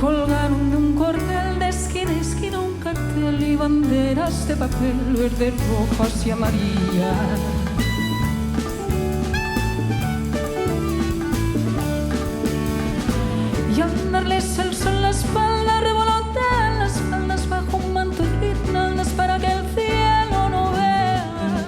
Colgaron de un cordel de esquina a esquina un cartel y banderas de papel verde, rojas y amarillas. Y al darles el sol la espalda, revolotean las faldas bajo un manto de guirnaldas para que el cielo no vea.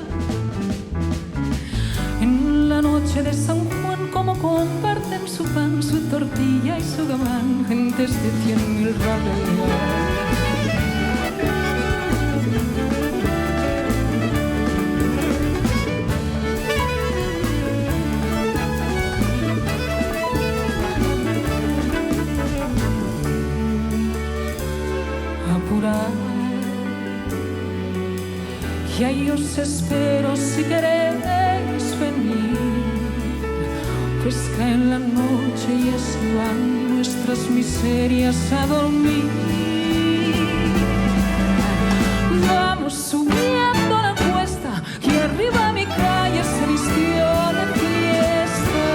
En la noche de San Juan, como comparten su pan, su tortilla y su gabán, gentes de 100.000 raleas. Y ahí os espero si queréis venir. Fresca en la noche y así van nuestras miserias a dormir. Vamos subiendo la cuesta y arriba mi calle se vistió de fiesta.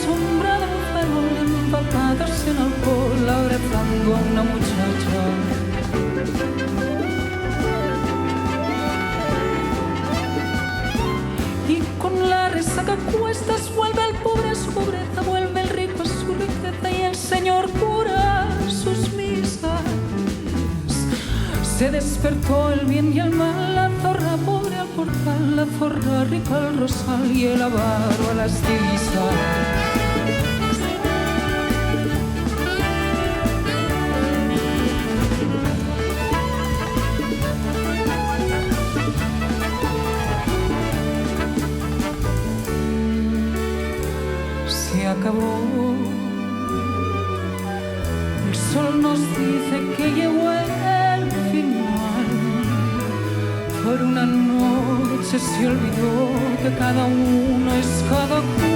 sombra de un farol empapados en alcohol abrazando a una muchacha. Y con la resaca a cuestas vuelve el pobre a su pobreza, vuelve el rico a su riqueza y el Señor cura sus misas. Se despertó el bien y el mal, la zorra pobre al portal, la zorra rica al rosal y el avaro a las divisas. Se acabó. El sol nos dice que llegó el final. Por una noche se olvidó que cada uno es cada uno.